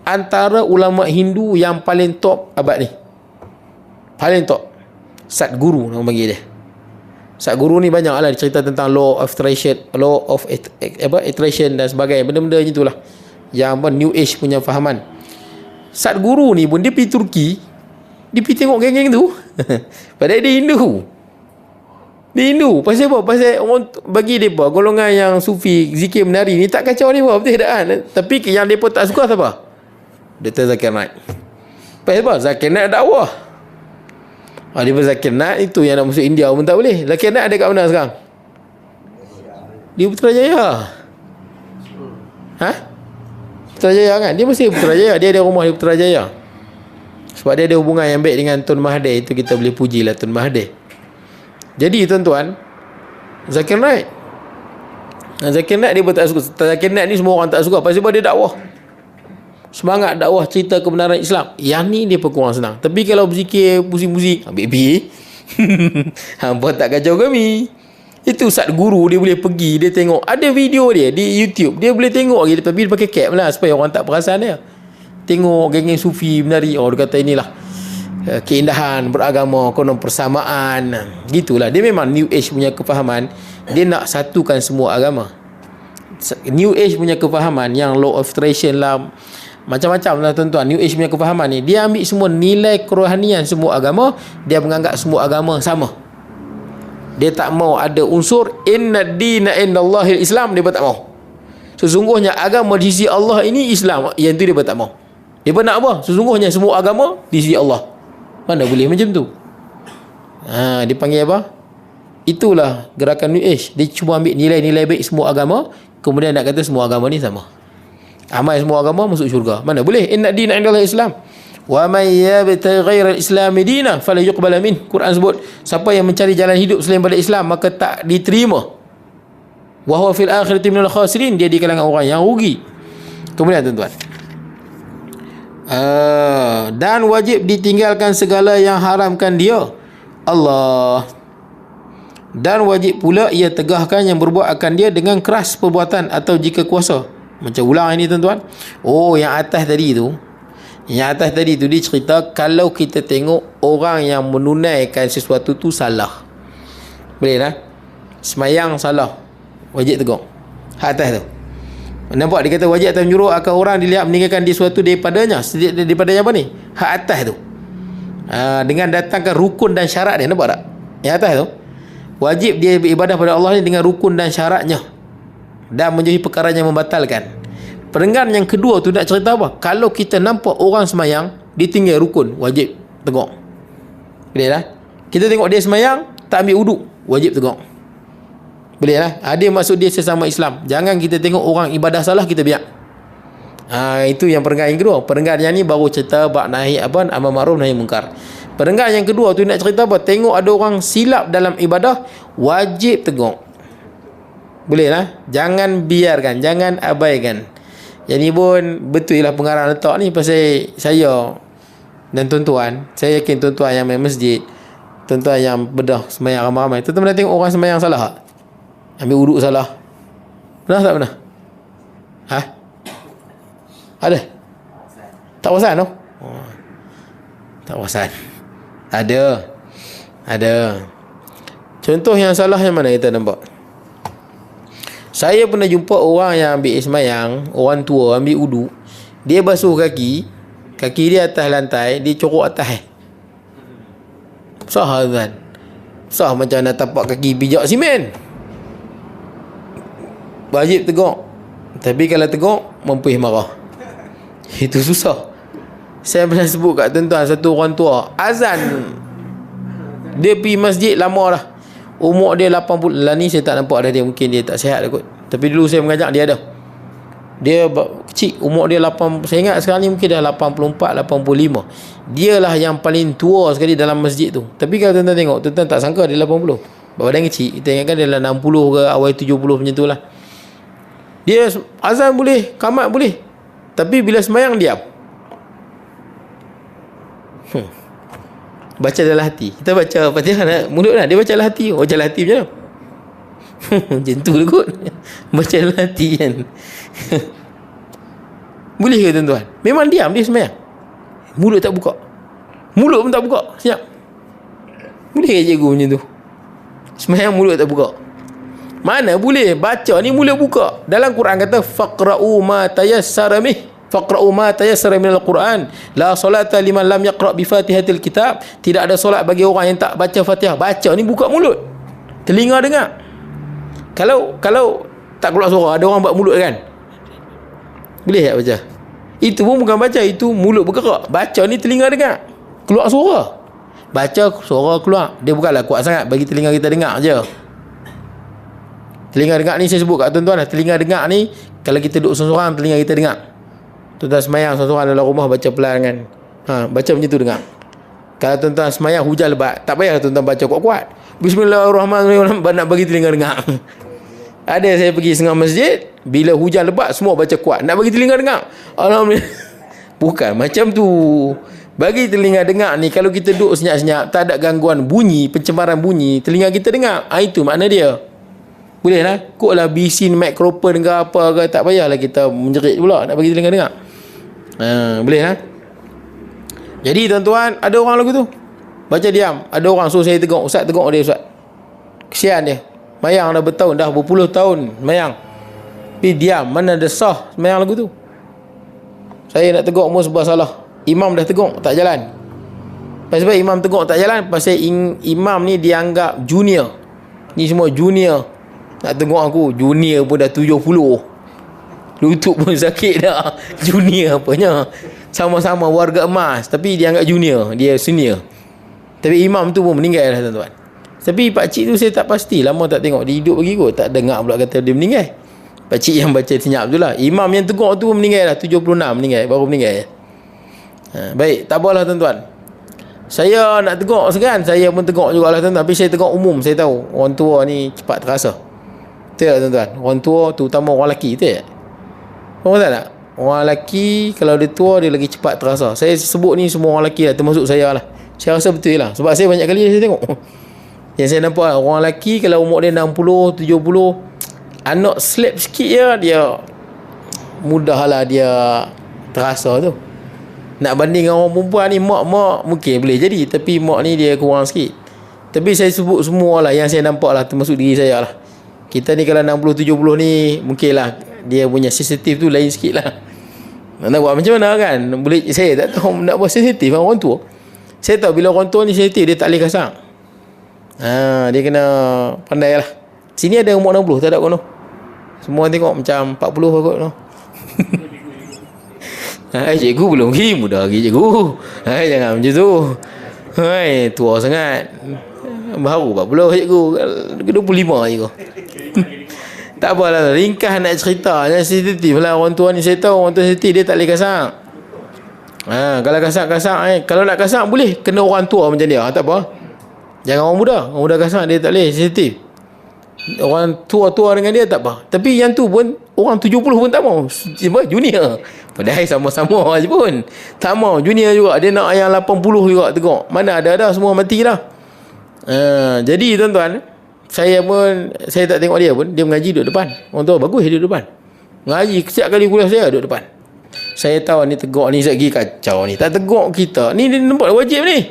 Speaker 1: Antara ulama Hindu yang paling top abad ni. Paling top. Sadguru nama panggil dia. Sadguru ni banyak lah cerita tentang law of attraction dan sebagainya. Benda-benda macam itulah. Yang apa, New Age punya fahaman. Sadguru ni pun dia pergi Turki. Dia pergi tengok geng-geng tu. Padahal dia Hindu. Dia Hindu. Pasal apa? Pasal orang bagi mereka golongan yang sufi, zikir menari ni tak kacau mereka. Betul tak kan? Tapi yang mereka tak suka apa? Dr. Zakir Naik. Pasal apa? Zakir Naik dakwah. Dia Zakir Naik itu yang nak masuk India pun tak boleh. Zakir Naik ada kat mana sekarang? Di Putrajaya. Putrajaya kan? Dia mesti Putrajaya. Dia ada rumah di Putrajaya. Sebab dia ada hubungan yang baik dengan Tun Mahathir. Itu kita boleh pujilah Tun Mahathir. Jadi tuan-tuan, Zakir Naik dia pun tak suka. Zakir Naik ni semua orang tak suka. Pasal dia dakwah. Semangat dakwah cerita kebenaran Islam. Yang ni dia pun kurang senang. Tapi kalau berzikir, pusing-pusing, ambil pi. Hampa tak kacau kami. Itu Sadguru dia boleh pergi, dia tengok. Ada video dia di YouTube. Dia boleh tengok lagi. Tapi dia pakai cap lah supaya orang tak perasan dia. Tengok geng-geng sufi menari. Dia kata inilah keindahan beragama, konon persamaan. Gitulah. Dia memang New Age punya kefahaman. Dia nak satukan semua agama. New Age punya kefahaman yang law of attraction lah, macam-macam lah tuan-tuan. New Age punya kefahaman ni, dia ambil semua nilai kerohanian semua agama. Dia menganggap semua agama sama. Dia tak mau ada unsur inna dina indallahil Islam. Dia pun tak mau. Sesungguhnya agama di sisi Allah ini Islam. Yang tu dia pun tak mau. Dia pun nak apa? Sesungguhnya semua agama di sisi Allah. Mana boleh macam tu? Dia panggil apa? Itulah gerakan New Age. Dia cuba ambil nilai-nilai baik semua agama, kemudian nak kata semua agama ni sama. Amal semua agama masuk syurga. Mana boleh? Inna dina indallahil Islam. Wa may yabtaghi ghairal islami dinan fala yuqbal min. Quran sebut, siapa yang mencari jalan hidup selain pada Islam maka tak diterima. Wa huwa fil akhirati minal khasirin. Dia di kalangan orang yang rugi. Kemudian tuan-tuan, dan wajib ditinggalkan segala yang haramkan dia Allah, dan wajib pula ia tegahkan yang berbuat akan dia dengan keras perbuatan atau jika kuasa. Macam ulang ini tuan-tuan. Yang atas tadi tu dia cerita kalau kita tengok orang yang menunaikan sesuatu tu salah, boleh lah. Semayang salah, wajib tegur. Hak atas tu, nampak dia kata wajib atas menyuruh akan orang dilihat meninggalkan di sesuatu daripadanya apa ni, hak atas tu, dengan datangkan rukun dan syarat dia. Nampak tak yang atas tu? Wajib dia beribadah pada Allah ni dengan rukun dan syaratnya, dan menjauhi perkara yang membatalkan. Perenggan yang kedua tu nak cerita apa? Kalau kita nampak orang semayang ditinggal rukun, wajib tegur. Boleh lah. Kita tengok dia semayang tak ambil uduk, wajib tegur. Boleh lah. Ada maksud dia sesama Islam. Jangan kita tengok orang ibadah salah kita biar. Itu yang perenggan yang kedua. Perenggan yang ni baru cerita bab nahi amar ma'ruf nahi munkar. Perenggan yang kedua tu nak cerita apa? Tengok ada orang silap dalam ibadah, wajib tegur. Boleh lah. Jangan biarkan, jangan abaikan. Yang ni pun betul lah pengarang letak ni pasal saya dan tuan-tuan. Saya yakin tuan-tuan yang main masjid, tuan-tuan yang bedah semayang ramai-ramai, tuan-tuan pernah tengok orang semayang salah tak? Ambil uduk salah. Pernah tak pernah? Ada? Tak perasan tu? Tak perasan. Ada. Contoh yang salah yang mana kita nampak? Saya pernah jumpa orang yang ambil semayang, orang tua ambil uduk, dia basuh kaki dia atas lantai, dia corok atas. Sah kan? Sah macam nak tapak kaki pijak simen. Wajib tegur. Tapi kalau tegur, mempuih marah. Itu susah. Saya pernah sebut kat tuan-tuan, satu orang tua azan, dia pergi masjid lama dah, umur dia 80 lah ni. Saya tak nampak dah, dia mungkin dia tak sihat dah kot. Tapi dulu saya mengajak dia ada. Dia kecil, umur dia 8, saya ingat sekarang ni mungkin dah 84, 85. Dia lah yang paling tua sekali dalam masjid tu. Tapi kalau tuan-tuan tengok, tuan-tuan tak sangka dia 80. Badan kecil, kita ingatkan dia lah 60 ke awal 70 macam tu lah. Dia azan boleh, qamat boleh, tapi bila semayang diam. Baca dalam hati. Kita baca Fatihah mulut lah, dia baca dalam hati. Baca dalam hati macam mana? Macam tu lah kot. Baca dalam hati kan. Boleh ke tuan-tuan? Memang diam dia semayang, mulut tak buka, mulut pun tak buka, siap. Boleh ke cikgu macam tu? Semayang mulut tak buka? Mana boleh? Baca ni mulut buka. Dalam Quran kata faqra'u ma tayassara minal Quran. La solata liman lam yaqra' bi Fatihatil kitab. Tidak ada solat bagi orang yang tak baca Fatihah. Baca ni buka mulut, telinga dengar. Kalau tak keluar suara, ada orang buat mulut kan, boleh tak baca? Itu pun bukan baca, itu mulut bergerak. Baca ni telinga dengar, keluar suara. Baca suara keluar. Dia bukanlah kuat sangat bagi telinga kita dengar je. Telinga dengar ni saya sebut kat tuan-tuan lah. Telinga dengar ni kalau kita duduk seorang-seorang, telinga kita dengar. Tuan-tuan semayang seorang-seorang dalam rumah, baca pelan kan, baca macam tu dengar. Kalau tuan-tuan semayang hujan lebat, tak payah tuan-tuan baca kuat-kuat. Bismillahirrahmanirrahim, nak bagi telinga dengar. Ada saya pergi setengah masjid, bila hujan lebat semua baca kuat, nak bagi telinga dengar. Alhamdulillah. Bukan macam tu. Bagi telinga dengar ni, kalau kita duduk senyap-senyap, tak ada gangguan bunyi, pencemaran bunyi, telinga kita dengar. Itu makna dia. Boleh lah. Kok lah bisin mikrofon ke apa ke, tak payahlah kita menjerit pula nak bagi telinga dengar. Boleh lah. Jadi tuan-tuan, ada orang lagu tu baca diam. Ada orang suruh saya tegur, ustaz tegur dia ustaz. Kesian dia, mayang dah bertahun, dah berpuluh tahun mayang, tapi diam. Mana ada sah mayang lagu tu? Saya nak tegur umur sebuah salah. Imam dah tegur tak jalan. Sebab imam tegur tak jalan, pasal imam ni dianggap junior. Ni semua junior. Nak tegur aku, junior pun dah 70, lutut pun sakit dah. Junior apanya? Sama-sama warga emas, tapi dianggap junior, dia senior. Tapi imam tu pun meninggal dah tuan-tuan. Tapi pakcik tu saya tak pasti, lama tak tengok dia hidup lagi kot. Tak dengar pula kata dia meninggal. Pakcik yang baca senyap tu lah. Imam yang tegur tu meninggal dah, 76 meninggal, baru meninggal. Baik, tak apalah tuan-tuan. Saya nak tegur segan, saya pun tegur jugalah tuan-tuan. Tapi saya tegur umum, saya tahu orang tua ni cepat terasa. Betul tak tuan-tuan? Orang tua tu, terutama orang lelaki, betul tak? Orang tak? orang lelaki kalau dia tua dia lagi cepat terasa. Saya sebut ni semua orang lelaki lah, termasuk saya lah. Saya rasa betul lah. Sebab saya banyak kali saya tengok. Yang saya nampak orang lelaki kalau umur dia 60, 70, anak slap sikit je dia mudah lah dia terasa tu. Nak banding dengan orang perempuan ni, mak mungkin boleh jadi, tapi mak ni dia kurang sikit. Tapi saya sebut semua lah yang saya nampak lah, termasuk diri saya lah. Kita ni kalau 60-70 ni mungkin lah dia punya sensitif tu lain sikit lah. Nak buat macam mana kan? Boleh, saya tak tahu nak buat sensitif orang tua. Saya tahu bila orang tua ni sensitif, dia tak boleh kasar. Dia kena pandai lah. Sini ada umur 60, tak ada kono. Semua tengok macam 40 kot no. Cikgu belum lagi, muda lagi cikgu. Jangan macam tu. Tua sangat. Baru 40 cikgu. 25 cikgu. Tak apalah, ringkas nak cerita. Jangan sensitif lah orang tua ni. Saya tahu orang tua sensitif, dia tak boleh kasar. Kalau kasar-kasar, kalau nak kasar boleh kena orang tua macam dia. Tak apa. Jangan orang muda. Orang muda kasar dia tak boleh, sensitif. Orang tua-tua dengan dia tak apa. Tapi yang tu pun orang 70 pun tak mau. Junior. Padahal sama-sama je pun. Tak mau. Junior juga. Dia nak yang 80 juga tengok. Mana ada semua mati dah. Jadi tuan-tuan, saya tak tengok dia pun. Dia mengaji duduk depan. Orang tua bagus dia duduk depan. Mengaji setiap kali kuliah saya duduk depan. Saya tahu ni tegak ni lagi kacau ni. Tak tegak kita. Ni dia nampak wajib ni.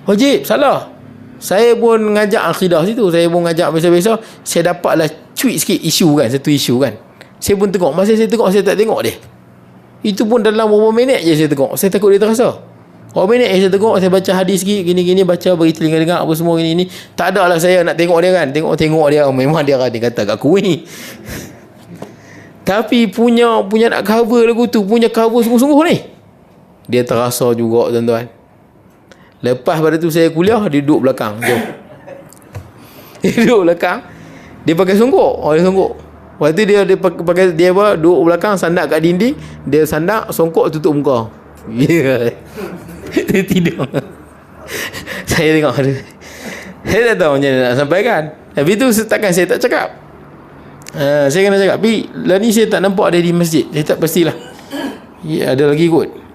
Speaker 1: Wajib. Salah. Saya pun ngajak akidah situ. Saya pun ngajak biasa-biasa. Saya dapatlah cuit sikit isu kan. Satu isu kan. Saya pun tengok. Masa saya tengok, saya tak tengok dia. Itu pun dalam beberapa minit je saya tengok. Saya takut dia terasa. Berapa minit saya tengok. Saya baca hadis sikit. Gini-gini baca. Bagi telinga dengar apa semua gini-gini. Tak ada lah saya nak tengok dia kan. Tengok dia. Memang dia kata kat aku ni. Tapi punya nak cover lagu tu. Punya cover sungguh-sungguh ni. Dia terasa juga tuan-tuan. Lepas pada tu saya kuliah, dia duduk belakang. Dia duduk belakang. Dia pakai songkok. Dia songkok. Lepas tu dia pakai dia apa? Duduk belakang, sandak kat dinding. Dia sandak, songkok tutup muka. Dia tidur. Saya tengok dia. Saya tak tahu macam mana nak sampaikan. Habis tu takkan saya tak cakap. Saya kena cakap. Tapi lah ni saya tak nampak dia di masjid. Saya tak pastilah. Ya, ada lagi kot.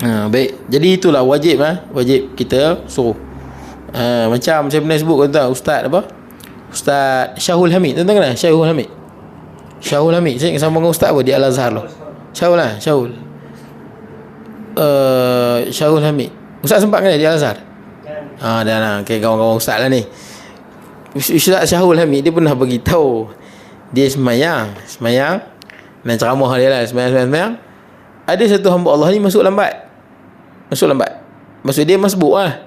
Speaker 1: Baik. Jadi itulah wajib wajib kita suruh. Macam saya pernah sebut kata Ustaz apa? Ustaz Syahul Hamid. Tuan-tuan kenal Syahul Hamid? Syahul Hamid. Saya sama dengan Ustaz apa di Al-Azhar tu. Syahul. Syahul Hamid. Ustaz sempat kenal di Al-Azhar? Dah lah. Okay, kawan-kawan Ustaz lah ni. Ustaz Syahul Hamid dia pernah bagi tahu dia semayang dan ceramah dia lah semayang. Ada satu hamba Allah ni masuk lambat. Maksud dia masbuk lah.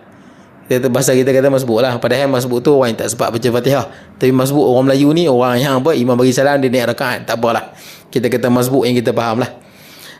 Speaker 1: Bahasa kita kata masbuk lah. Padahal masbuk tu orang yang tak sempat baca Fatihah. Tapi masbuk orang Melayu ni, orang yang imam bagi salam dia naik rakaat. Tak apalah. Kita kata masbuk yang kita faham lah.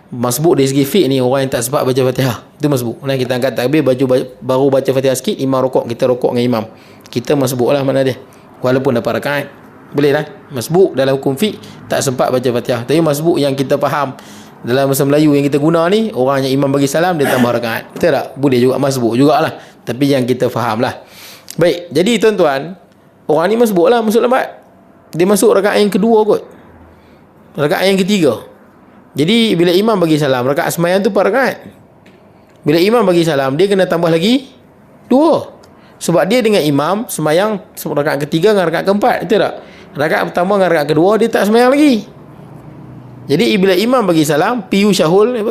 Speaker 1: Masbuk dari segi fiqh ni, orang yang tak sempat baca Fatihah. Itu masbuk. Nah, kita angkat takbir, baru baca Fatihah sikit, imam rokok, kita rokok dengan imam. Kita masbuk lah mana dia. Walaupun dapat rakaat. Boleh lah. Masbuk dalam hukum fiqh tak sempat baca Fatihah. Tapi masbuk yang kita faham dalam bahasa Melayu yang kita guna ni, orang yang imam bagi salam dia tambah rakaat. Betul tak? Boleh juga masbuk jugalah. Tapi yang kita faham lah. Baik, jadi tuan-tuan, orang ni masbuk lah, masuk lambat. Dia masuk rakaat yang kedua kot. Rakaat yang ketiga. Jadi bila imam bagi salam, rakaat sembahyang tu 4 rakaat. Bila imam bagi salam, dia kena tambah lagi 2. Sebab dia dengan imam sembahyang rakaat ketiga dengan rakaat keempat. Betul tak? Rakaat pertama dengan rakaat kedua dia tak sembahyang lagi. Jadi bila imam bagi salam,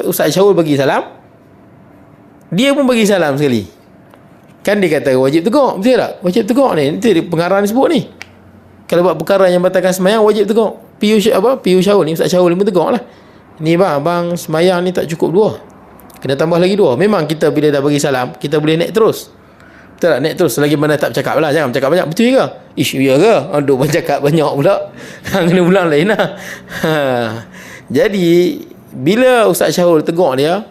Speaker 1: Ustaz Syahul bagi salam, dia pun bagi salam sekali. Kan dia kata wajib tegak. Betul tak? Wajib tegak ni. Itu pengarah ni sebut ni. Kalau buat perkara yang batalkan semayang, wajib tegak. Piu Syahul ni, Ustaz Syahul ni pun tegak lah. Ni bang semayang ni tak cukup 2. Kena tambah lagi 2. Memang kita bila dah bagi salam, kita boleh naik terus. Betul tak? Naik terus. Selagi mana tak bercakap lah. Jangan bercakap banyak. Betul ke? Ya ke? Aduh, bercakap banyak pula. Kena ulang lain lah. Jadi bila Ustaz Syahul tegak dia,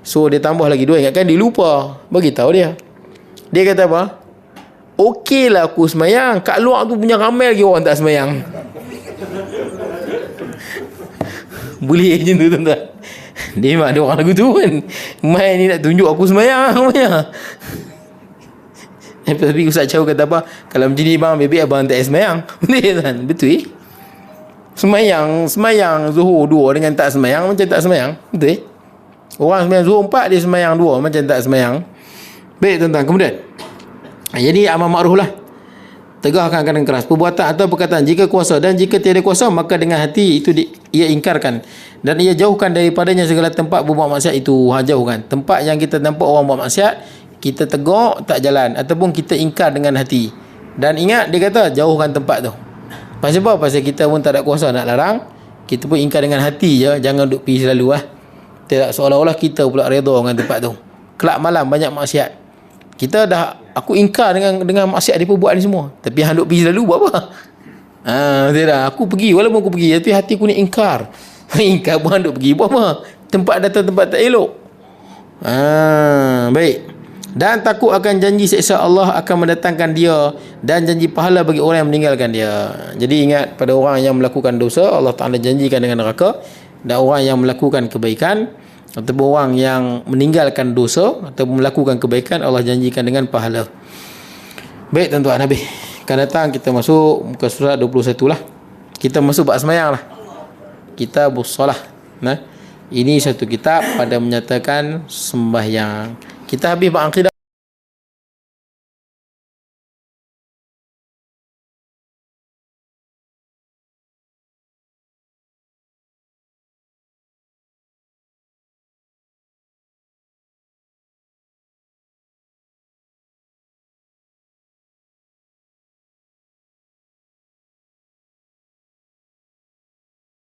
Speaker 1: so dia tambah lagi 2. Ingatkan dia lupa bagi tahu dia. Dia kata apa? Okey lah aku semayang. Kat luar tu punya ramai lagi orang tak semayang. Boleh macam tu tuan-tuan. Dia memang ada orang lagu tu kan. Main ni nak tunjuk aku semayang. Tapi Ustaz Syahul kata apa? Kalau macam ni bang, baby abang tak semayang. Betul kan? Betul. Semayang zuhur 2 dengan tak semayang macam tak semayang. Betul? Orang semayang zuhur 4, dia semayang 2 macam tak semayang. Baik tuan-tuan, kemudian jadi amal ma'ruf lah, tegahkan keadaan keras, perbuatan atau perkataan jika kuasa, dan jika tiada kuasa maka dengan hati itu ia ingkarkan dan ia jauhkan daripadanya segala tempat berbuat maksiat itu. Jauhkan tempat yang kita nampak orang buat maksiat, kita tegur tak jalan ataupun kita ingkar dengan hati. Dan ingat dia kata jauhkan tempat tu. Pasal apa? Pasal kita pun tak ada kuasa nak larang, kita pun ingkar dengan hati je, jangan duk pergi selalu lah. Tidak seolah-olah kita pula redha dengan tempat tu. Kelak malam banyak maksiat, kita dah, aku ingkar dengan maksiat dia buat ni semua, tapi hang duk pergi selalu buat apa? Tidak, aku pergi, walaupun aku pergi tapi hati aku ni ingkar. Ingkar pun hang duk pergi buat apa? Tempat datang tempat tak elok. Baik. Dan takut akan janji seksa Allah akan mendatangkan dia, dan janji pahala bagi orang yang meninggalkan dia. Jadi ingat, pada orang yang melakukan dosa, Allah Ta'ala janjikan dengan neraka, dan orang yang melakukan kebaikan ataupun orang yang meninggalkan dosa ataupun melakukan kebaikan, Allah janjikan dengan pahala. Baik tuan-tuan, habis. Akan datang kita masuk muka surat 21 lah. Kita masuk bab semayang lah. Kitabus Solah. Ini satu kitab pada menyatakan sembahyang. Kita habis bab akidah.